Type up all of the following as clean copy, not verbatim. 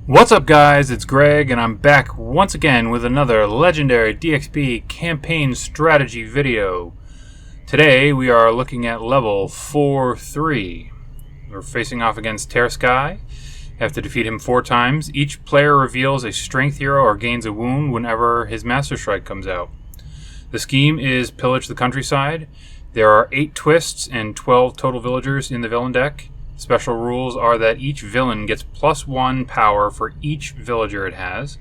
What's up guys, it's Greg and I'm back once again with another Legendary DXP campaign strategy video. Today we are looking at level 4-3. We're facing off against Tersky. Have to defeat him 4 times. Each player reveals a strength hero or gains a wound whenever his Master Strike comes out. The scheme is pillage the countryside. There are 8 twists and 12 total villagers in the villain deck. Special rules are that each villain gets +1 power for each villager it has.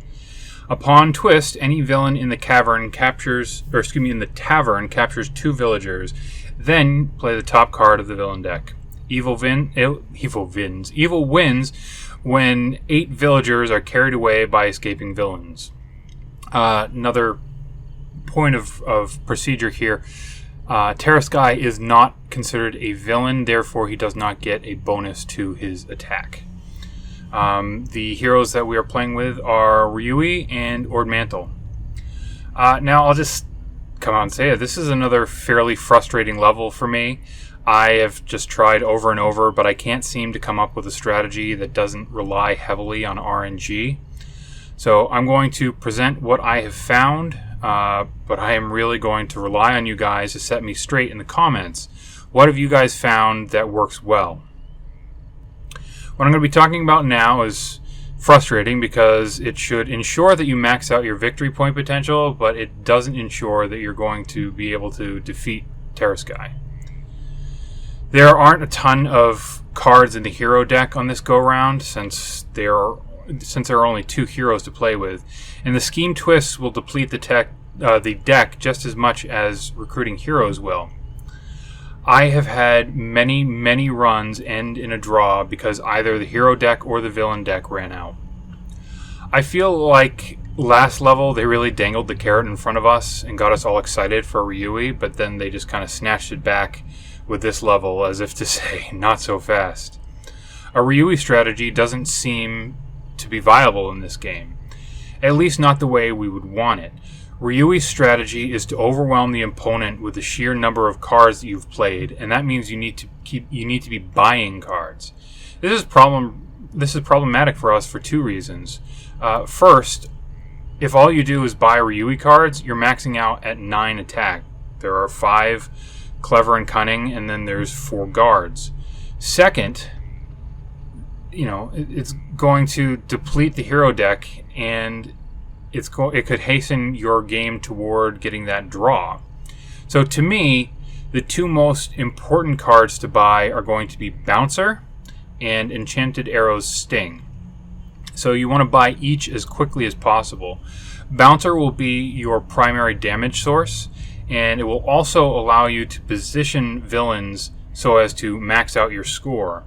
Upon twist, any villain in the tavern captures 2 villagers. Then play the top card of the villain deck. Evil wins when 8 villagers are carried away by escaping villains. Another point of procedure here. Tersky is not considered a villain, therefore he does not get a bonus to his attack. The heroes that we are playing with are Ryui and Ordmantle. Now I'll just come out and say it. This is another fairly frustrating level for me. I have just tried over and over, but I can't seem to come up with a strategy that doesn't rely heavily on RNG. So I'm going to present what I have found. But I am really going to rely on you guys to set me straight in the comments. What have you guys found that works well? What I'm going to be talking about now is frustrating because it should ensure that you max out your victory point potential, but it doesn't ensure that you're going to be able to defeat Tersky. There aren't a ton of cards in the hero deck on this go-round since there are only 2 heroes to play with, and the scheme twists will deplete the deck just as much as recruiting heroes will. I have had many runs end in a draw because either the hero deck or the villain deck ran out. I feel like last level they really dangled the carrot in front of us and got us all excited for Ryui, but then they just kind of snatched it back with this level as if to say, not so fast. A Ryui strategy doesn't seem to be viable in this game, at least not the way we would want it. Ryui's strategy is to overwhelm the opponent with the sheer number of cards that you've played, and that means you need to be buying cards. This is problematic for us for 2 reasons. First, if all you do is buy Ryui cards, you're maxing out at 9 attack. There are 5 clever and cunning, and then there's 4 guards. Second, it's going to deplete the hero deck, and it could hasten your game toward getting that draw. So to me, the 2 most important cards to buy are going to be Bouncer and Enchanted Arrow's Sting. So you want to buy each as quickly as possible. Bouncer will be your primary damage source, and it will also allow you to position villains so as to max out your score.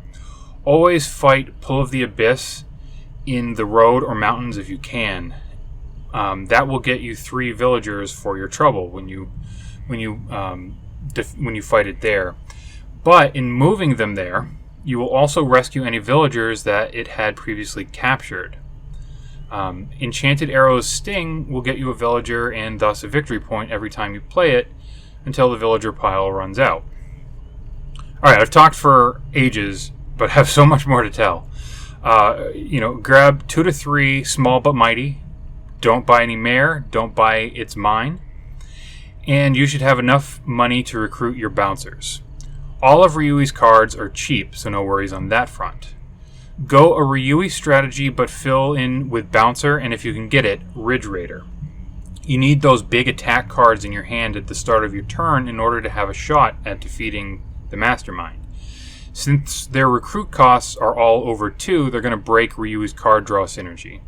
Always fight Pull of the Abyss in the road or mountains if you can. That will get you 3 villagers for your trouble when you fight it there. But in moving them there, you will also rescue any villagers that it had previously captured. Enchanted Arrow's Sting will get you a villager and thus a victory point every time you play it until the villager pile runs out. Alright, I've talked for ages, but have so much more to tell. Grab 2 to 3 small but mighty. Don't buy any mare. Don't buy It's Mine. And you should have enough money to recruit your bouncers. All of Ryui's cards are cheap, so no worries on that front. Go a Ryui strategy, but fill in with Bouncer, and if you can get it, Ridge Raider. You need those big attack cards in your hand at the start of your turn in order to have a shot at defeating the Mastermind. Since their recruit costs are all over 2, they're going to break Ryui's card draw synergy.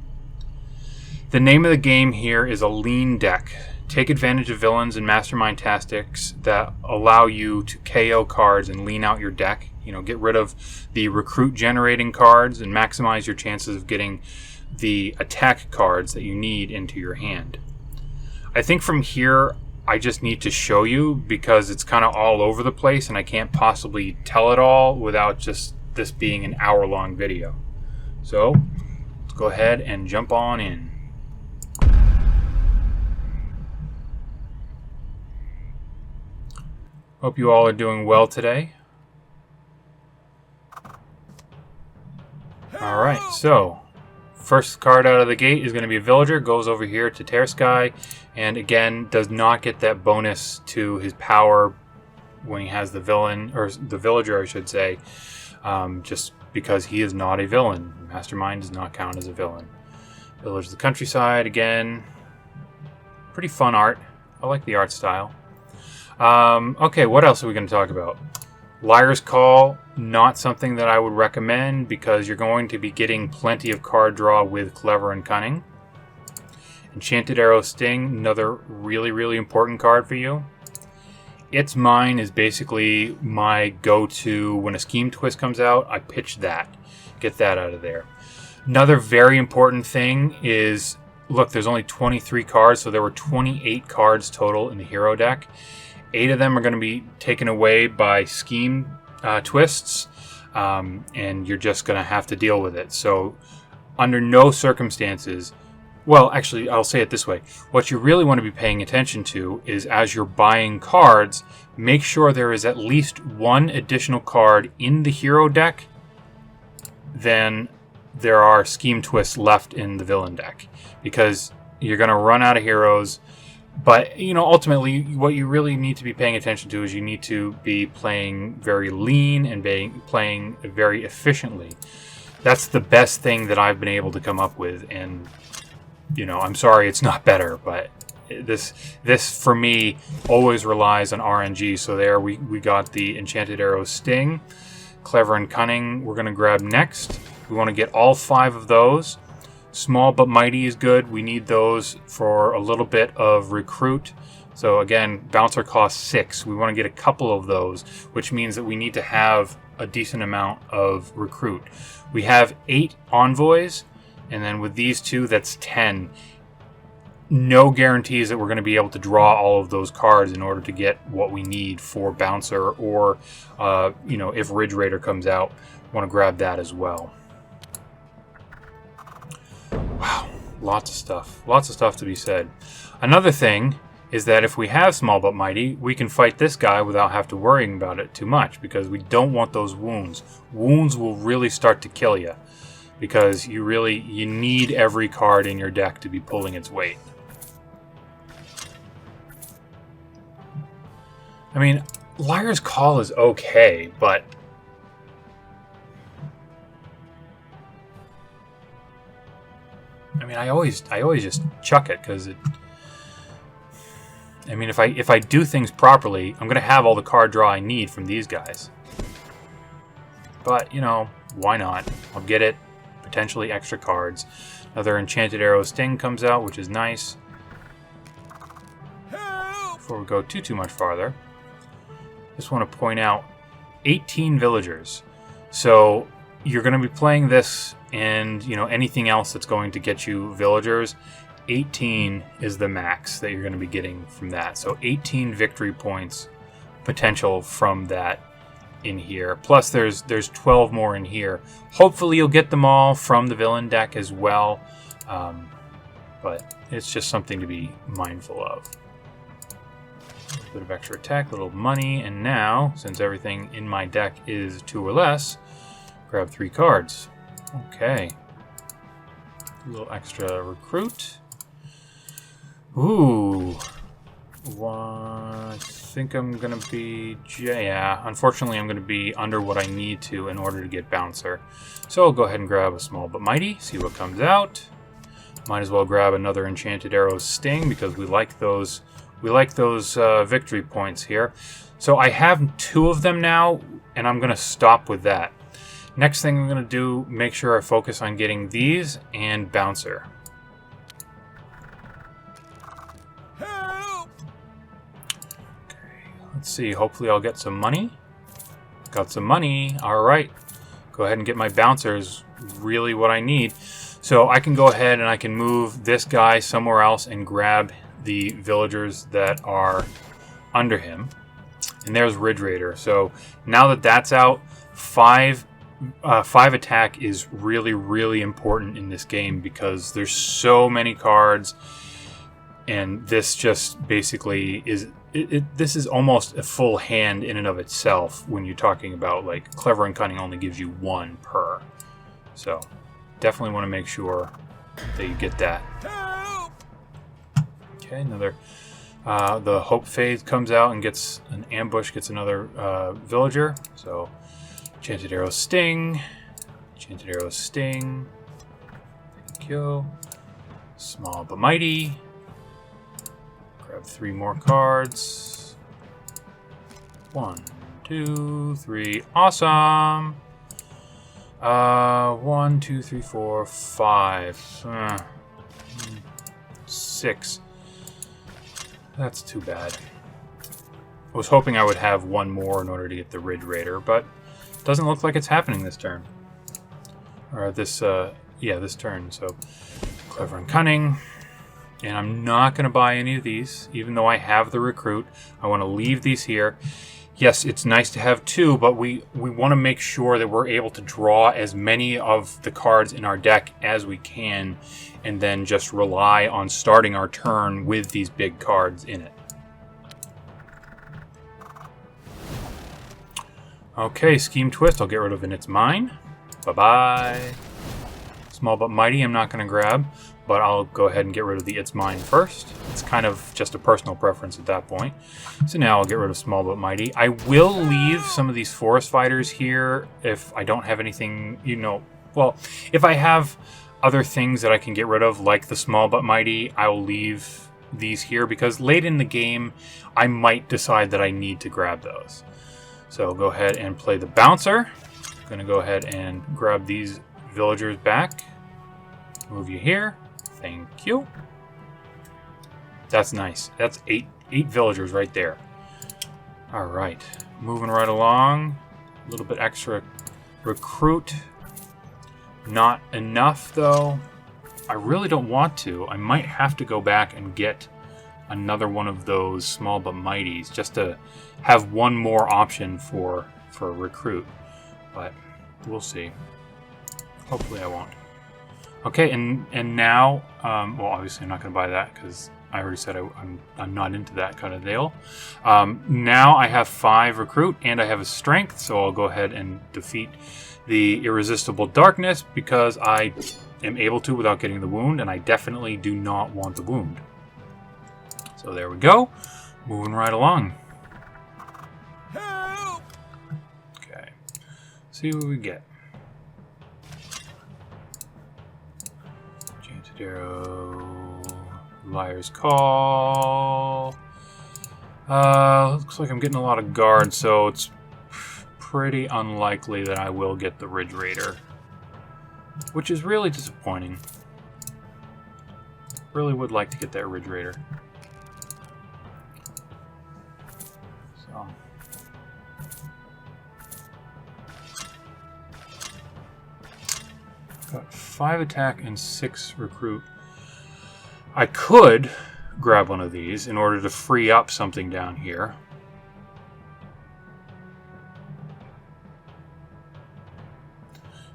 The name of the game here is a lean deck. Take advantage of villains and mastermind tactics that allow you to KO cards and lean out your deck. Get rid of the recruit generating cards and maximize your chances of getting the attack cards that you need into your hand. I think from here I just need to show you because it's kind of all over the place and I can't possibly tell it all without just this being an hour-long video. So let's go ahead and jump on in. Hope you all are doing well today. Alright, so First card out of the gate is going to be a villager. Goes over here to Tersky, and again does not get that bonus to his power when he has the villain, or the villager, I should say, just because he is not a villain. Mastermind does not count as a villain. Village of the Countryside, again, pretty fun art. I like the art style. Okay, what else are we going to talk about? Liar's Call, not something that I would recommend because you're going to be getting plenty of card draw with Clever and Cunning. Enchanted Arrow Sting, another really, really important card for you. It's Mine is basically my go-to. When a Scheme Twist comes out, I pitch that. Get that out of there. Another very important thing is, look, there's only 23 cards, so there were 28 cards total in the hero deck. 8 of them are going to be taken away by Scheme Twists, and you're just going to have to deal with it. So under no circumstances, well, actually, I'll say it this way. What you really want to be paying attention to is, as you're buying cards, make sure there is at least one additional card in the hero deck than there are Scheme Twists left in the villain deck, because you're going to run out of heroes. But, you know, ultimately, what you really need to be paying attention to is you need to be playing very lean and playing very efficiently. That's the best thing that I've been able to come up with, and, you know, I'm sorry it's not better, but this for me always relies on RNG. So there we got the Enchanted Arrow Sting. Clever and Cunning we're going to grab next. We want to get all 5 of those. Small but Mighty is good. We need those for a little bit of recruit. So again, Bouncer costs 6. We want to get a couple of those, which means that we need to have a decent amount of recruit. We have 8 envoys, and then with these 2, that's 10. No guarantees that we're going to be able to draw all of those cards in order to get what we need for Bouncer, or you know, if Ridge Raider comes out, want to grab that as well. Wow, lots of stuff to be said. Another thing is that if we have Small but Mighty, we can fight this guy without have to worrying about it too much, because we don't want those wounds. Wounds will really start to kill you, because you need every card in your deck to be pulling its weight. I mean, Liar's Call is okay, but I mean, I always just chuck it, because it. I mean, if I do things properly, I'm gonna have all the card draw I need from these guys. But you know, why not? I'll get it. Potentially extra cards. Another Enchanted Arrow Sting comes out, which is nice. Before we go too much farther, just want to point out 18 villagers. So you're going to be playing this, and you know, anything else that's going to get you villagers, 18 is the max that you're going to be getting from that. So 18 victory points potential from that in here. Plus there's 12 more in here. Hopefully you'll get them all from the villain deck as well. But it's just something to be mindful of. A little bit of extra attack, a little money, and now, since everything in my deck is 2 or less, grab 3 cards. Okay. A little extra recruit. Ooh. I think I'm going to be... Yeah, unfortunately I'm going to be under what I need to in order to get Bouncer. So I'll go ahead and grab a Small but Mighty, see what comes out. Might as well grab another Enchanted Arrow Sting, because we like those victory points here. So I have 2 of them now, and I'm going to stop with that. Next thing I'm going to do, make sure I focus on getting these and Bouncer. Let's see, hopefully I'll get some money. Got some money, alright. Go ahead and get my Bouncers, really what I need. So I can go ahead and I can move this guy somewhere else and grab the villagers that are under him. And there's Ridge Raider. So now that that's out, 5 attack is really, really important in this game, because there's so many cards, and this just basically is... This is almost a full hand in and of itself when you're talking about, like, Clever and Cunning only gives you 1 per. So definitely want to make sure that you get that. Okay, another... the Hope Phase comes out and gets an ambush, gets another villager. So, Enchanted Arrow Sting. Enchanted Arrow Sting. Thank you. Small but mighty. Grab 3 more cards. 1, 2, 3. Awesome! 1, 2, 3, 4, 5. 6. That's too bad. I was hoping I would have 1 more in order to get the Ridge Raider, but it doesn't look like it's happening this turn. Or this, yeah, this turn. So, Clever and Cunning. And I'm not going to buy any of these, even though I have the Recruit. I want to leave these here. Yes, it's nice to have 2, but we want to make sure that we're able to draw as many of the cards in our deck as we can, and then just rely on starting our turn with these big cards in it. Okay, Scheme Twist, I'll get rid of, and it's mine. Bye-bye. Small but Mighty, I'm not going to grab, but I'll go ahead and get rid of the It's Mine first. It's kind of just a personal preference at that point. So now I'll get rid of Small but Mighty. I will leave some of these Forest Fighters here if I don't have anything, you know, well, if I have other things that I can get rid of, like the Small but Mighty, I will leave these here because late in the game, I might decide that I need to grab those. So I'll go ahead and play the Bouncer. I'm going to go ahead and grab these villagers back. Move you here. Thank you. That's nice. That's eight villagers right there. All right. Moving right along. A little bit extra recruit. Not enough, though. I really don't want to. I might have to go back and get another one of those Small but Mighties just to have one more option for a recruit. But we'll see. Hopefully I won't. Okay, and now, well, obviously I'm not going to buy that because I already said I'm not into that kind of deal. Now I have 5 recruit and I have a strength, so I'll go ahead and defeat the Irresistible Darkness because I am able to without getting the wound, and I definitely do not want the wound. So there we go. Moving right along. Help! Okay. See what we get. Enchanted Arrow. Liar's Call. Looks like I'm getting a lot of guards, so it's pretty unlikely that I will get the Ridge Raider, which is really disappointing. Really would like to get that Ridge Raider. So. Got 5 attack and 6 recruit. I could grab one of these in order to free up something down here.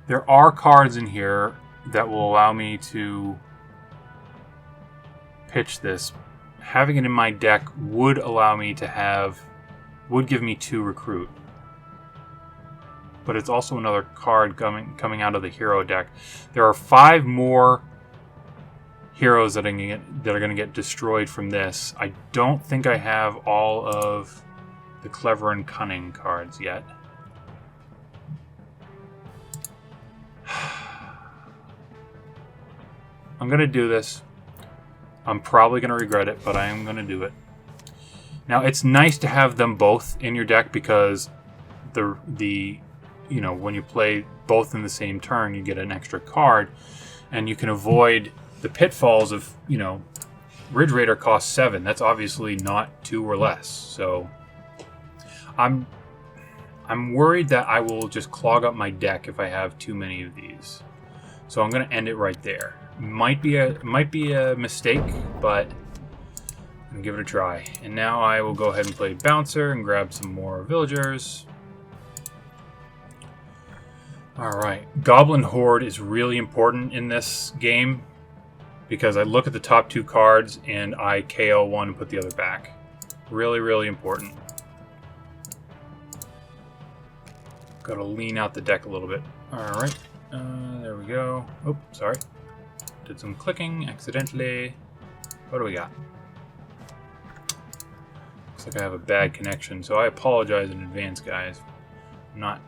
There are cards in here that will allow me to pitch this. Having it in my deck would allow me to have, would give me 2 recruit. But it's also another card coming out of the hero deck. There are 5 more heroes that are going to get destroyed from this. I don't think I have all of the Clever and Cunning cards yet. I'm going to do this. I'm probably going to regret it, but I am going to do it. Now, it's nice to have them both in your deck because the you know, when you play both in the same turn, you get an extra card, and you can avoid the pitfalls of, you know, Ridge Raider costs 7. That's obviously not 2 or less. So I'm worried that I will just clog up my deck if I have too many of these. So I'm going to end it right there. Might be a mistake, but I'm going to give it a try. And now I will go ahead and play Bouncer and grab some more villagers. Alright, Goblin Horde is really important in this game because I look at the top 2 cards and I KO one and put the other back. Really, really important. Gotta lean out the deck a little bit. Alright. There we go. Oh, sorry. Did some clicking accidentally. What do we got? Looks like I have a bad connection, so I apologize in advance, guys. I'm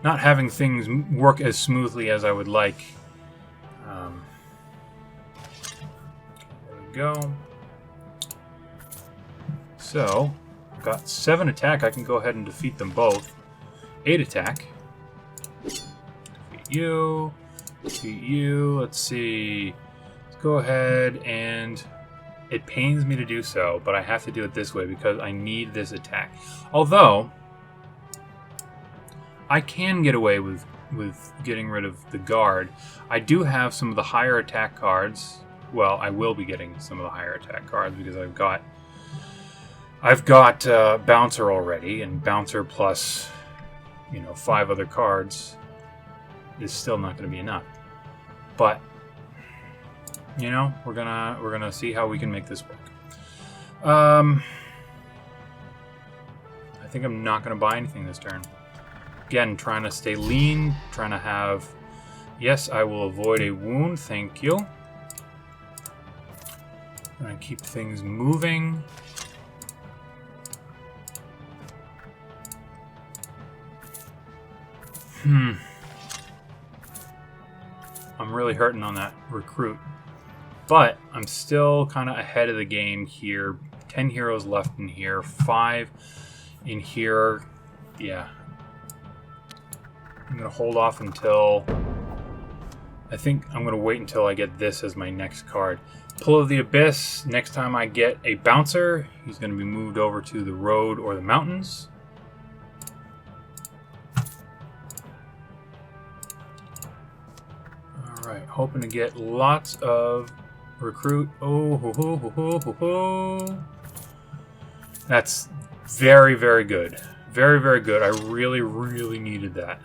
not having things work as smoothly as I would like. There we go. So, I've got 7 attack. I can go ahead and defeat them both. 8 attack. Defeat you. Defeat you. Let's see. Let's go ahead and... It pains me to do so, but I have to do it this way because I need this attack. Although, I can get away with getting rid of the guard. I do have some of the higher attack cards. Well, I will be getting some of the higher attack cards because I've got Bouncer already, and Bouncer plus, 5 other cards is still not going to be enough. But we're gonna see how we can make this work. I think I'm not gonna buy anything this turn. Again, trying to stay lean, trying to have... Yes, I will avoid a wound, thank you. Gonna keep things moving. I'm really hurting on that recruit. But I'm still kind of ahead of the game here. 10 heroes left in here. 5 in here. Yeah. I'm going to hold off until... I think I'm going to wait until I get this as my next card. Pull of the Abyss. Next time I get a Bouncer, he's going to be moved over to the road or the mountains. Alright, hoping to get lots of... Recruit. Oh, ho, ho, ho, ho, ho, ho. That's very, very good. Very, very good. I really, really needed that.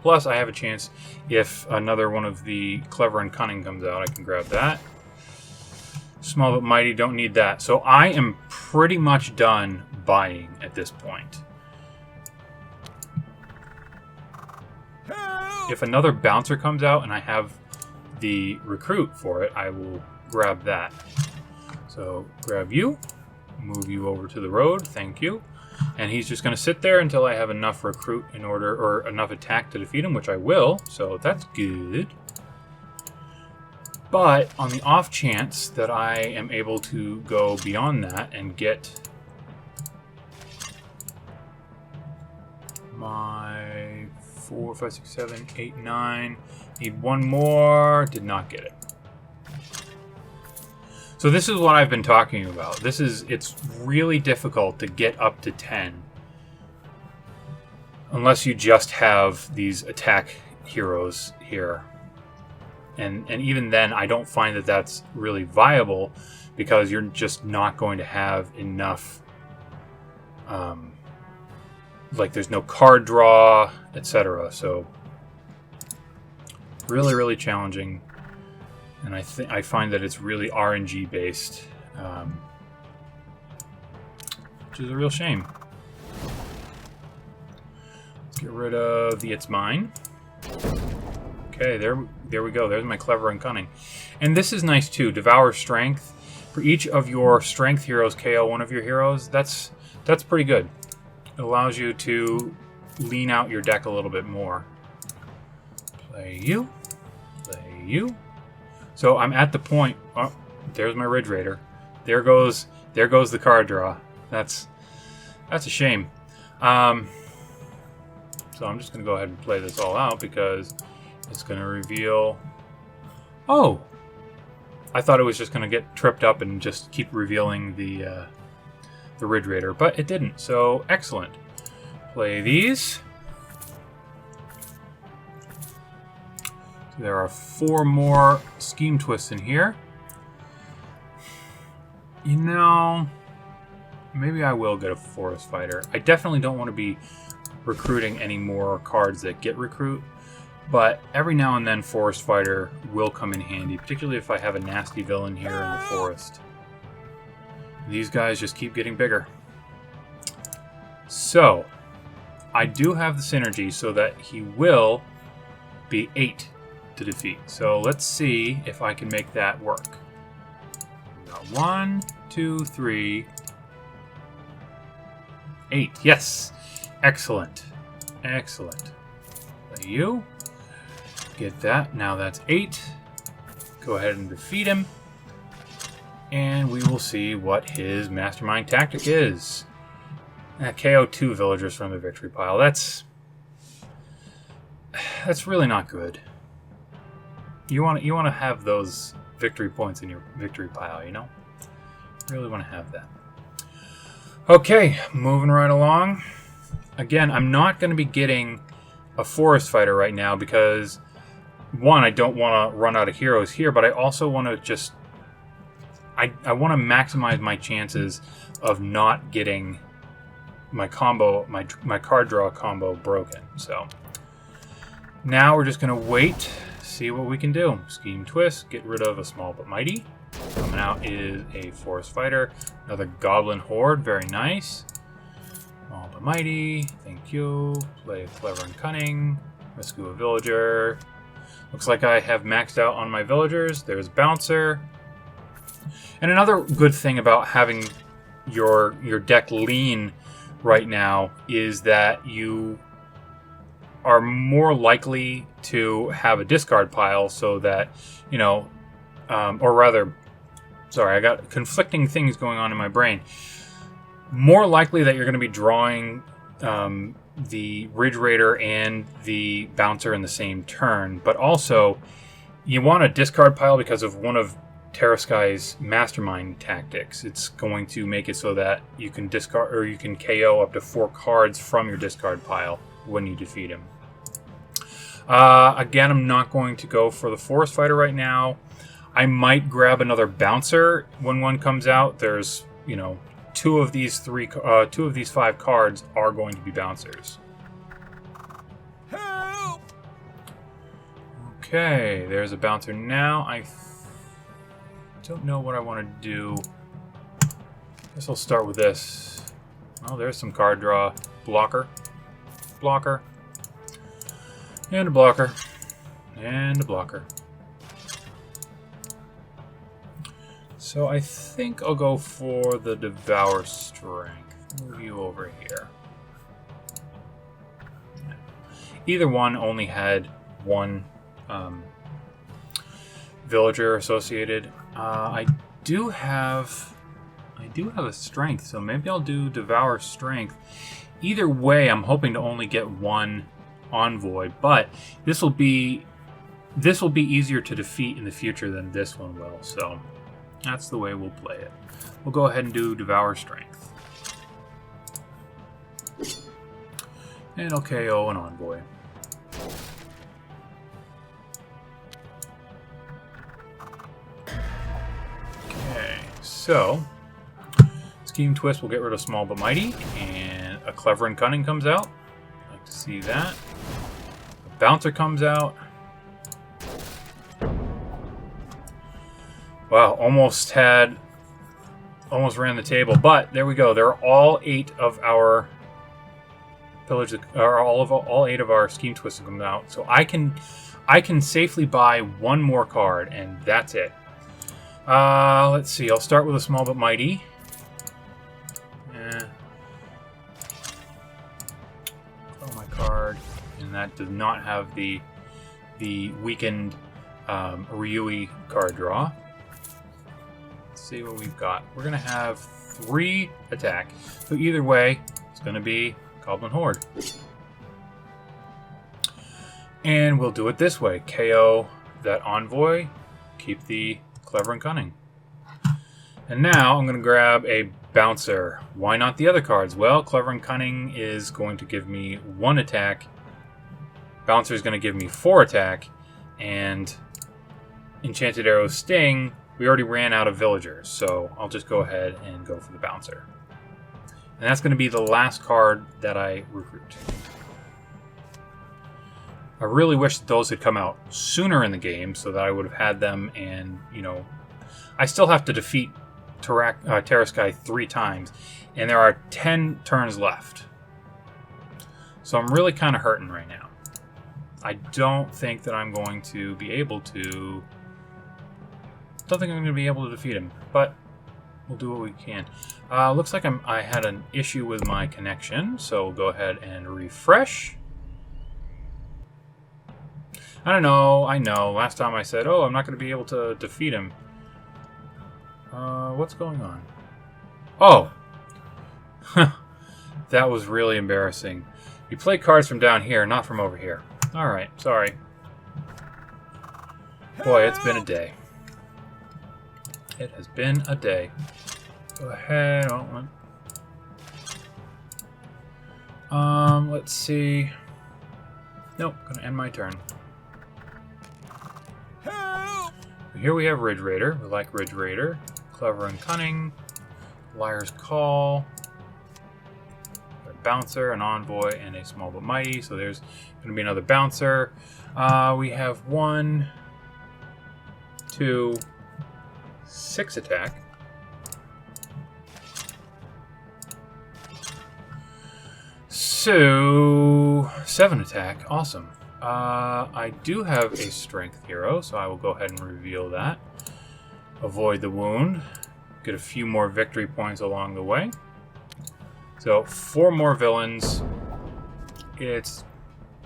Plus, I have a chance if another one of the Clever and Cunning comes out, I can grab that. Small but Mighty, don't need that. So I am pretty much done buying at this point. If another Bouncer comes out and I have the recruit for it, I will grab that. So grab you, move you over to the road, thank you. And he's just going to sit there until I have enough recruit in order, or enough attack to defeat him, which I will, so that's good. But on the off chance that I am able to go beyond that and get my 4, 5, 6, 7, 8, 9. Need one more. Did not get it. So this is what I've been talking about. It's really difficult to get up to 10. Unless you just have these attack heroes here. And even then, I don't find that that's really viable because you're just not going to have enough... like there's no card draw, etc. So really, really challenging, and I find that it's really RNG based, which is a real shame. Let's get rid of the It's Mine. Okay, there we go. There's my Clever and Cunning, and this is nice too. Devour Strength. For each of your Strength heroes, KO one of your heroes. That's pretty good. It allows you to lean out your deck a little bit more. Play you. Play you. So I'm at the point... Oh, there's my Ridge Raider. There goes the card draw. That's a shame. So I'm just going to go ahead and play this all out because it's going to reveal... Oh! I thought it was just going to get tripped up and just keep revealing the Ridge Raider, but it didn't, so excellent. Play these. So there are 4 more Scheme Twists in here. Maybe I will get a Forest Fighter. I definitely don't want to be recruiting any more cards that get recruit, but every now and then Forest Fighter will come in handy, particularly if I have a nasty villain here in the forest. These guys just keep getting bigger. So, I do have the synergy so that he will be 8 to defeat. So let's see if I can make that work. We got 1, 2, 3, 8. Yes! Excellent. Excellent. You get that. Now that's 8. Go ahead and defeat him. And we will see what his mastermind tactic is. KO 2 villagers from the victory pile. That's really not good. You want to have those victory points in your victory pile, you know? Really want to have that. Okay, moving right along. Again, I'm not going to be getting a forest fighter right now because, one, I don't want to run out of heroes here, but I also want to just... I want to maximize my chances of not getting my combo, my card draw combo broken. So now we're just going to wait, see what we can do. Scheme Twist, get rid of a small but mighty. Coming out is a forest fighter, another goblin horde, very nice. Small but mighty, thank you. Play clever and cunning, rescue a villager. Looks like I have maxed out on my villagers. There's bouncer. And another good thing about having your deck lean right now is that you are more likely to have a discard pile so that, you know, or rather, sorry, I got conflicting things going on in my brain. More likely that you're going to be drawing the Ridge Raider and the Bouncer in the same turn, but also you want a discard pile because of one of Terrasky's mastermind tactics. It's going to make it so that you can discard or you can KO up to 4 cards from your discard pile when you defeat him. Again, I'm not going to go for the forest fighter right now. I might grab another bouncer when one comes out. There's, you know, two of these 5 cards are going to be bouncers. Help! Okay, there's a bouncer now. I don't know what I want to do. Guess I'll start with this. Well, there's some card draw. Blocker. Blocker. And a blocker. And a blocker. So I think I'll go for the Devour Strength. Move you over here. Either one only had one villager associated. I do have a strength, so maybe I'll do Devour Strength. Either way, I'm hoping to only get one envoy, but this will be easier to defeat in the future than this one will. So that's the way we'll play it. We'll go ahead and do Devour Strength, and I'll KO an envoy. So, Scheme Twist will get rid of Small but Mighty, and a Clever and Cunning comes out. I'd like to see that. A Bouncer comes out. Wow, almost ran the table, but there we go. There are all 8 of our pillage, or all 8 of our Scheme Twists come out. So I can safely buy one more card, and that's it. Let's see. I'll start with a Small but Mighty. Draw my card, and that does not have the weakened Ryui card draw. Let's see what we've got. We're gonna have 3 attack. So either way, it's gonna be Goblin Horde. And we'll do it this way: KO that envoy, keep the Clever and Cunning. And now I'm going to grab a Bouncer. Why not the other cards? Well, Clever and Cunning is going to give me 1 attack. Bouncer is going to give me 4 attack. And Enchanted Arrow Sting, we already ran out of villagers. So I'll just go ahead and go for the Bouncer. And that's going to be the last card that I recruit. I really wish that those had come out sooner in the game so that I would have had them, and, you know, I still have to defeat Terrasky 3 times, and there are 10 turns left. So I'm really kind of hurting right now. I don't think that I'm going to be able to... Don't think I'm going to be able to defeat him, but we'll do what we can. Looks like I had an issue with my connection, so we'll go ahead and refresh. I don't know, I know. Last time I said, oh, I'm not going to be able to defeat him. What's going on? Oh! That was really embarrassing. You play cards from down here, not from over here. Alright, sorry. Boy, it's been a day. It has been a day. Go ahead. Let's see. Nope, gonna end my turn. Here we have Ridge Raider. We like Ridge Raider. Clever and Cunning. Liar's Call. A Bouncer, an Envoy, and a Small but Mighty. So there's going to be another Bouncer. We have 1, 2, 6 attack. So 7 attack. Awesome. I do have a strength hero, so I will go ahead and reveal that. Avoid the wound. Get a few more victory points along the way. So 4 more villains. It's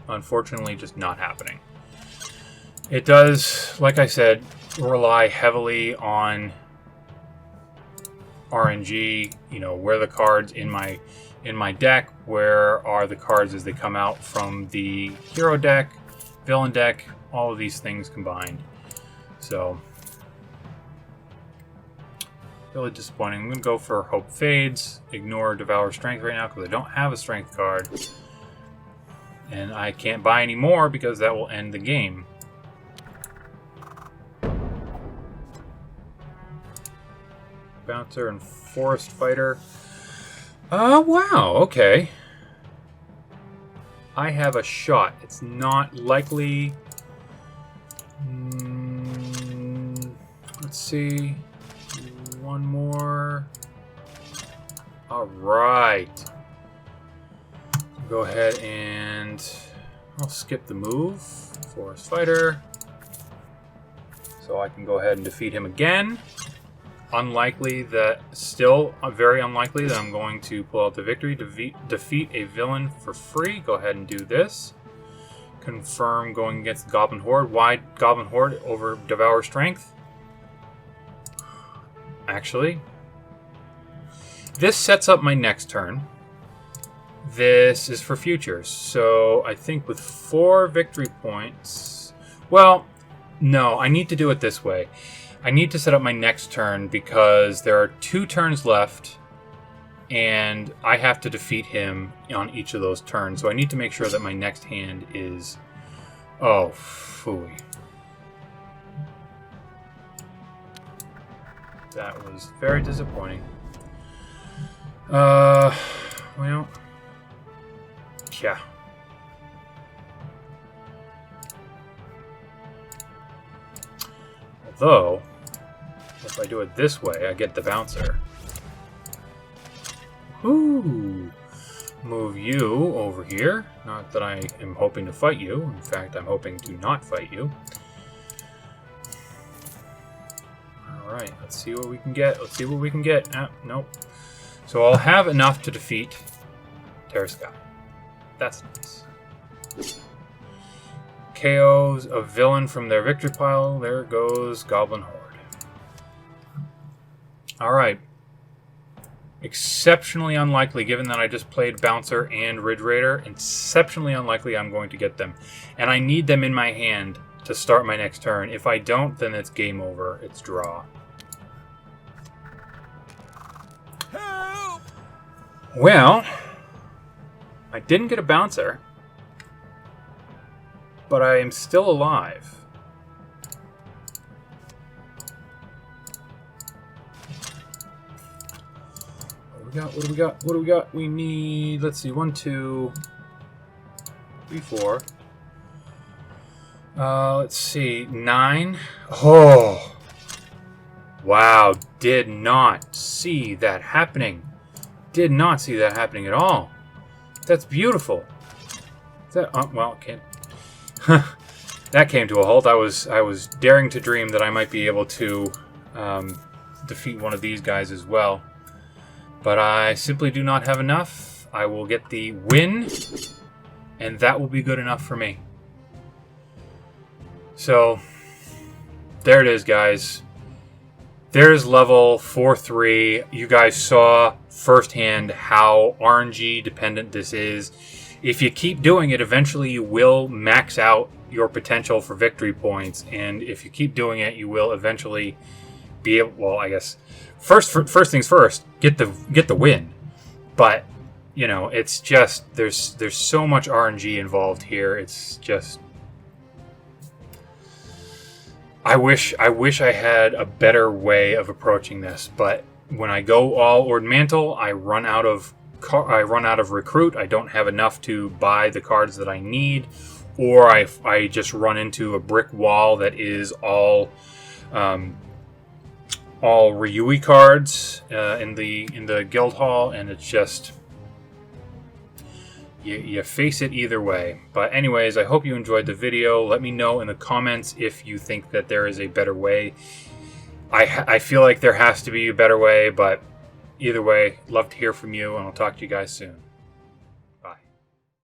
unfortunately just not happening. It does, like I said, rely heavily on RNG. You know, where the cards in my deck, where are the cards as they come out from the hero deck, villain deck, all of these things combined. So, really disappointing. I'm going to go for Hope Fades, ignore Devour Strength right now because I don't have a Strength card. And I can't buy any more because that will end the game. Bouncer and Forest Fighter. Wow, okay. I have a shot. It's not likely. Let's see. 1 more. Alright. Go ahead and I'll skip the move. Forest Fighter. So I can go ahead and defeat him again. Unlikely that, still very unlikely that I'm going to pull out the victory. Defeat a villain for free. Go ahead and do this. Confirm going against the Goblin Horde. Why Goblin Horde over Devour Strength? Actually, this sets up my next turn. This is for futures. So I think with 4 victory points... Well, no, I need to do it this way. I need to set up my next turn because there are 2 turns left and I have to defeat him on each of those turns. So I need to make sure that my next hand is... Oh, phooey. That was very disappointing. Well... Yeah. Although, if I do it this way, I get the Bouncer. Whoo! Move you over here. Not that I am hoping to fight you. In fact, I'm hoping to not fight you. Alright, let's see what we can get. Let's see what we can get. Nope. So I'll have enough to defeat Terraskai. That's nice. KOs a villain from their victory pile. There goes Goblin Horde. Alright. Exceptionally unlikely, given that I just played Bouncer and Ridge Raider. Exceptionally unlikely I'm going to get them. And I need them in my hand to start my next turn. If I don't, then it's game over. It's draw. Help! Well, I didn't get a Bouncer, but I am still alive. What do we got? What do we got? We need, let's see, 1, 2, 3, 4. Let's see, 9. Oh! Wow, did not see that happening. Did not see that happening at all. That's beautiful. Well, can't. That came to a halt. I was daring to dream that I might be able to defeat one of these guys as well, but I simply do not have enough. I will get the win, and that will be good enough for me. So there it is, guys. There's level 4-3. You guys saw firsthand how RNG dependent this is. If you keep doing it, eventually you will max out your potential for victory points, and if you keep doing it, you will eventually be able. Well, I guess first things first, get the win. But you know, it's just there's so much RNG involved here. It's just I wish I had a better way of approaching this, but when I go all Ord Mantle, I run out of recruit. I don't have enough to buy the cards that I need, or I just run into a brick wall that is all Ryui cards in the guild hall, and it's just you face it either way. But anyways, I hope you enjoyed the video. Let me know in the comments if you think that there is a better way. I feel like there has to be a better way, but either way, love to hear from you, and I'll talk to you guys soon.